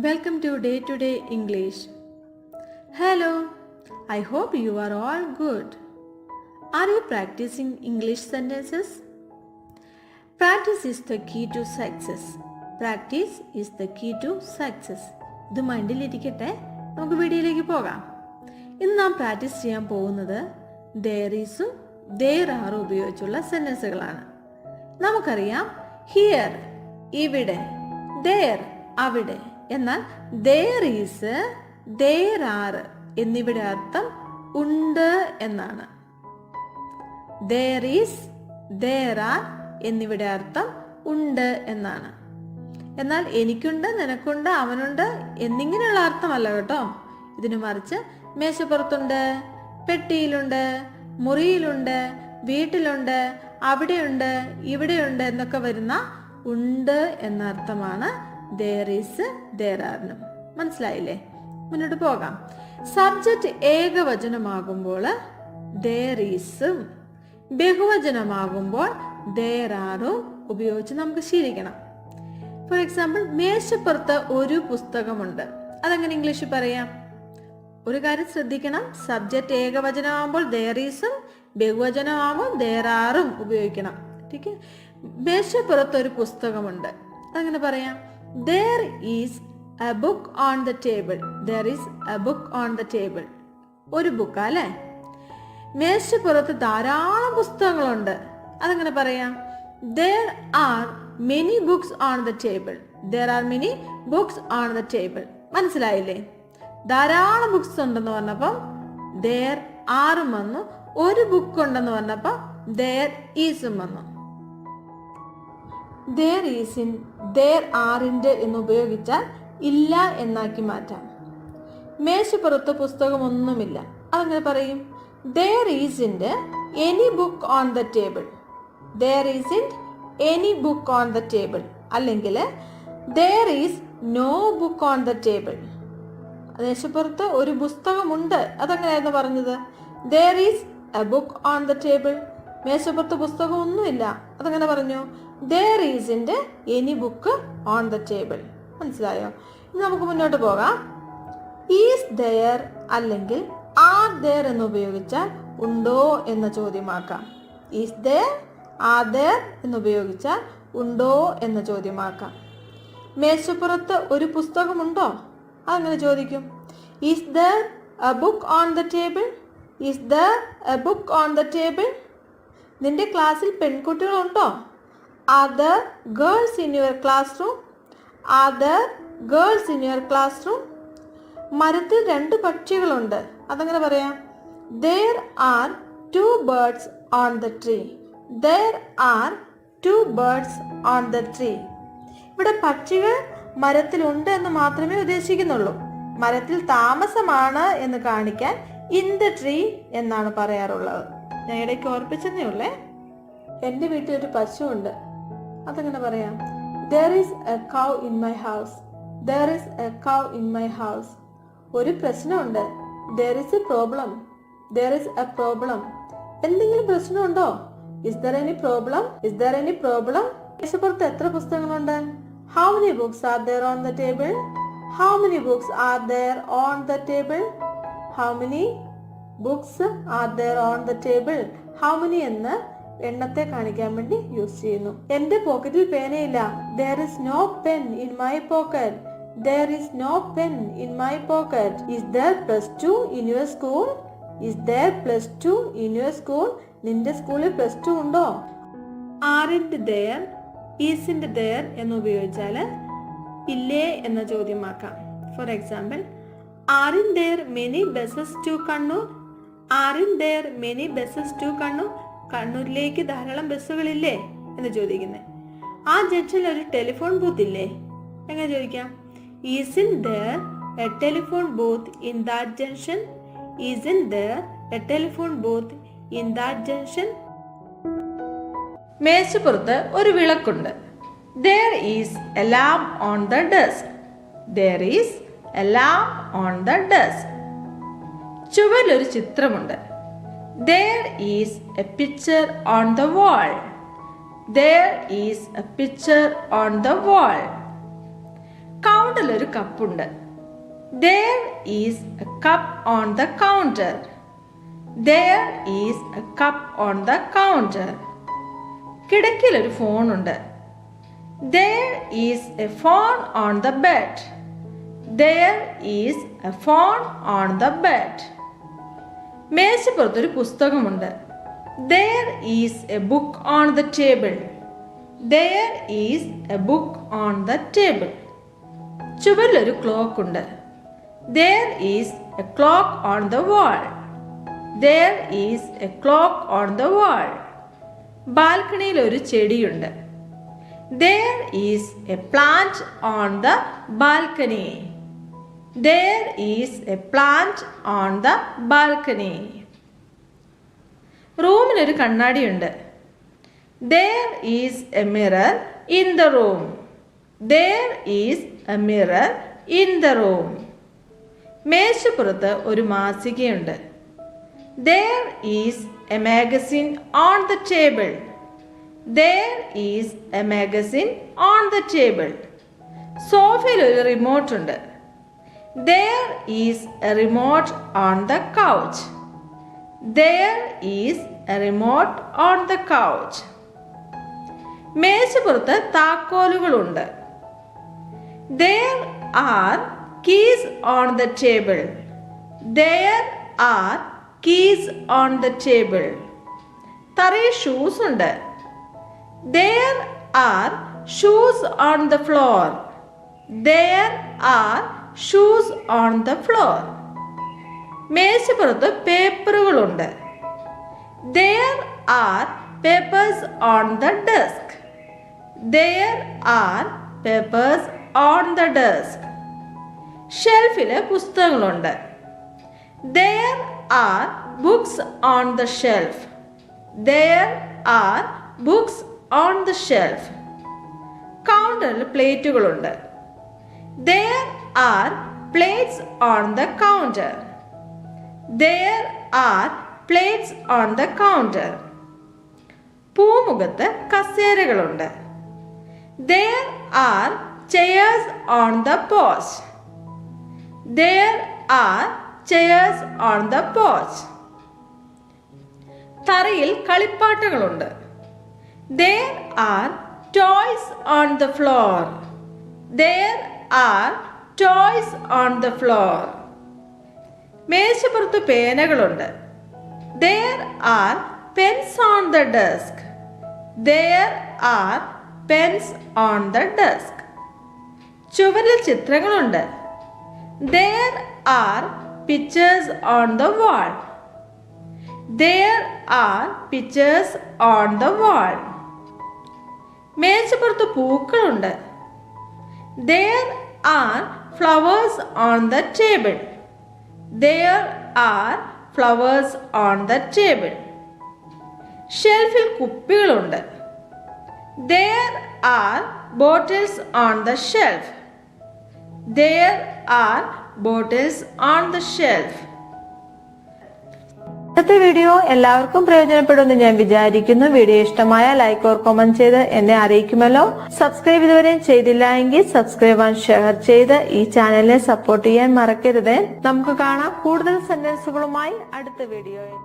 Welcome to Day English. Hello, I hope you are all good. Are you practicing English sentences? Practice is the key to success. Practice is the key to success. ഇത് മൈൻഡിലിരിക്കട്ടെ, നമുക്ക് വീഡിയോയിലേക്ക് പോകാം. ഇന്ന് നാം practice ചെയ്യാൻ പോകുന്നത് there isഉം there are ഉപയോഗിച്ചുള്ള സെന്റൻസുകളാണ്. നമുക്കറിയാം here ഇവിടെ, there അവിടെ. എന്നാൽ there is, there are എന്നിവയുടെ അർത്ഥം ഉണ്ട് എന്നാണ്. there is, there are എന്നിവയുടെ അർത്ഥം ഉണ്ട് എന്നാണ്. എന്നാൽ എനിക്കുണ്ട്, നിനക്കുണ്ട്, അവനുണ്ട് എന്നിങ്ങനെയുള്ള അർത്ഥമല്ല കേട്ടോ. ഇതിനു മറിച്ച് മേശപ്പുറത്തുണ്ട്, പെട്ടിയിലുണ്ട്, മുറിയിലുണ്ട്, വീട്ടിലുണ്ട്, അവിടെയുണ്ട്, ഇവിടെയുണ്ട് എന്നൊക്കെ വരുന്ന ഉണ്ട് എന്ന അർത്ഥമാണ് there is, there are. മനസ്സിലായില്ലേ? മുന്നോട്ട് പോകാം. സബ്ജക്റ്റ് ഏകവചനമാകുമ്പോൾ there is, ബഹുവചനമാകുമ്പോൾ there are ഉപയോഗിച്ച് നമുക്ക് ശീലിക്കണം. ഫോർ എക്സാമ്പിൾ, മേശപ്പുറത്ത് ഒരു പുസ്തകമുണ്ട്. അതെങ്ങനെ ഇംഗ്ലീഷിൽ പറയാം? ഒരു കാര്യം ശ്രദ്ധിക്കണം, സബ്ജക്റ്റ് ഏകവചനമാകുമ്പോൾ there isഉം ബഹുവചനമാകുമ്പോൾ there areഉം ഉപയോഗിക്കണം. മേശപ്പുറത്ത് ഒരു പുസ്തകമുണ്ട്. അതെങ്ങനെ പറയാം? There is a book on the table. There is a book on the table. ഒരു ബുക്ക് അല്ലേ? മേശപ്പുറത്ത് ധാരാളം പുസ്തകങ്ങളുണ്ട്. അതെങ്ങനെ പറയാം? There are many books on the table. There are many books on the table. മനസ്സിലായില്ലേ? ധാരാളം ബുക്സ് ഉണ്ടെന്ന് പറഞ്ഞപ്പം there are വന്നു. ഒരു ബുക്ക് ഉണ്ടെന്ന് പറഞ്ഞപ്പോൾ there is വന്നു. there is in, there aren't എന്ന് ഉപയോഗിച്ചാൽ ഇല്ല എന്നാക്കി മാറ്റാം. മേശപ്പുറത്ത് പുസ്തകമൊന്നുമില്ല. അതെങ്ങനെ പറയും? there isn't any book on the table. there isn't any book on the table. അല്ലെങ്കിൽ there is no book on the table. മേശപ്പുറത്ത് ഒരു പുസ്തകമുണ്ട്. അതെങ്ങനെയായിരുന്നു പറഞ്ഞത്? there is a book on the table. മേശപ്പുറത്ത് പുസ്തകമൊന്നുമില്ല. അതെങ്ങനെ പറഞ്ഞു? there isn't any book on the table. മനസ്സിലായോ? ഇനി നമുക്ക് മുന്നോട്ട് പോകാം. is there അല്ലെങ്കിൽ are there എന്ന് ഉപയോഗിച്ചാൽ ഉണ്ടോ എന്ന ചോദ്യമാക്കാം. is there, are there എന്ന് ഉപയോഗിച്ചാൽ ഉണ്ടോ എന്ന ചോദ്യമാക്കാം. മേശപ്പുറത്ത് ഒരു പുസ്തകമുണ്ടോ? അതങ്ങനെ ചോദിക്കും. is there a book on the table? is there a book on the table? നിന്റെ ക്ലാസ്സിൽ പെൺകുട്ടികളുണ്ടോ? are there girls in your classroom? are there girls in your classroom? മരത്തിൽ രണ്ട് പക്ഷികളുണ്ട്. അതങ്ങനെ പറയാം. there are two birds on the tree. there are two birds on the tree. ഇവിടെ പക്ഷികൾ മരത്തിലുണ്ട് എന്ന് മാത്രമേ ഉദ്ദേശിക്കുന്നുള്ളൂ. മരത്തിൽ താമസമാണ് എന്ന് കാണിക്കാൻ in the tree എന്നാണ് പറയാറുള്ളത്. ഞാൻ ഇടയ്ക്ക് ഓർപ്പിച്ചതേ ഉള്ളേ. എൻ്റെ വീട്ടിലൊരു പശുവുണ്ട്. അതെങ്ങനെ പറയാം? there is a cow in my house. there is a cow in my house. ഒരു പ്രശ്നമുണ്ട്. there is a problem. there is a problem. എന്തെങ്കിലും പ്രശ്നമുണ്ടോ? is there any problem? is there any problem? മേശപ്പുറത്ത് എത്ര പുസ്തകങ്ങളുണ്ട്? how many books are there on the table? how many books are there on the table? how many books are there on the table? how many എന്ന് എണ്ണത്തെ കാണിക്കാൻ വേണ്ടി use ചെയ്യുന്നു. എന്റെ പോക്കറ്റിൽ പേനയില്ല. there is no pen in my pocket. there is no pen in my pocket. is there +2 in your school? is there +2 in your school? നിന്റെ സ്കൂളിൽ +2 ഉണ്ടോ? aren't there, isn't there എന്ന് ഉപയോഗിച്ചാൽ ഇല്ലേ എന്ന ചോദ്യമാക്കാം. For example, aren't there many buses to Kannur? aren't there many buses to Kannur? കണ്ണൂരിലേക്ക് ധാരാളം ബസ്സുകളില്ലേ എന്ന് ചോദിക്കുന്നത്. ആ ജംഗ്ഷനിൽ ഒരു ടെലിഫോൺ ബൂത്ത് ഇല്ലേ? എങ്ങനെ ചോദിക്കാം? isn't there a telephone booth in that junction? isn't there a telephone booth in that junction? മേശപ്പുറത്ത് ഒരു വിളക്കുണ്ട്. there is a lamp on the desk. there is a lamp on the desk. ചുവരിൽ ഒരു ചിത്രമുണ്ട്. there is a picture on the wall. there is a picture on the wall. കൗണ്ടറിൽ ഒരു കപ്പുണ്ട്. There is a cup on the counter. There is a cup on the counter. കിടക്കയിൽ ഒരു ഫോണുണ്ട്. There is a phone on the bed. There is a phone on the bed. മേശപ്പുറത്തൊരു പുസ്തകമുണ്ട്. There is a book on the table. There is a book on the table. ചുവരിലൊരു clock ഉണ്ട്. There is a clock on the wall. There is a clock on the wall. ബാൽക്കണിയിൽ ഒരു ചെടിയുണ്ട്. There is a plant on the balcony. There is a plant on the balcony. റൂമിനൊരു കണ്ണാടിയുണ്ട്. There is a mirror in the room. There is a mirror in the room. മേശപ്പുറത്ത് ഒരു മാസികയുണ്ട്. There is a magazine on the table. There is a magazine on the table. സോഫയിൽ ഒരു remote ഉണ്ട്. There is a remote on the couch. There is a remote on the couch. മേശപ്പുറത്ത് താക്കോലുകളുണ്ട്. There are keys on the table. There are keys on the table. തറയിൽ shoes ഉണ്ട്. There are shoes on the floor. There are shoes on the floor. മേശപ്പുറത്ത് പേപ്പറുകളുണ്ട്. There are papers on the desk. There are papers on the desk. ഷെൽഫിൽ പുസ്തകങ്ങളുണ്ട്. There are books on the shelf. There are books on the shelf. കൗണ്ടറിൽ പ്ലേറ്റുകളുണ്ട്. There are plates on the counter. There are plates on the counter. പൂമുഖത്ത് കസേരകളുണ്ട്. There are chairs on the porch. There are chairs on the porch. തറയിൽ കളിപ്പാട്ടങ്ങളുണ്ട്. There are toys on the floor. There are toys on the floor. മേശപ്പുറത്ത് പേനകളുണ്ട്. There are pens on the desk. There are pens on the desk. ചുവരിൽ ചിത്രങ്ങളുണ്ട്. There are pictures on the wall. There are pictures on the wall. മേശപ്പുറത്ത് പൂക്കളുണ്ട്. There are flowers on the table. There are flowers on the table. ഷെൽഫിൽ കുപ്പികളുണ്ട്. There are bottles on the shelf. There are bottles on the shelf. ഇന്നത്തെ video എല്ലാവർക്കും പ്രയോജനപ്പെടുമെന്ന് ഞാൻ വിചാരിക്കുന്നു. Video ഇഷ്ടമായ like or comment ചെയ്ത് എന്നെ അറിയിക്കുമല്ലോ. Subscribe ഇതുവരെ ചെയ്തില്ല എങ്കിൽ സബ്സ്ക്രൈബ് ആൻഡ് ഷെയർ ചെയ്ത് ഈ ചാനലിനെ സപ്പോർട്ട് ചെയ്യാൻ മറക്കരുത്. നമുക്ക് കാണാം കൂടുതൽ സെന്റൻസുകളുമായി അടുത്ത വീഡിയോയിൽ.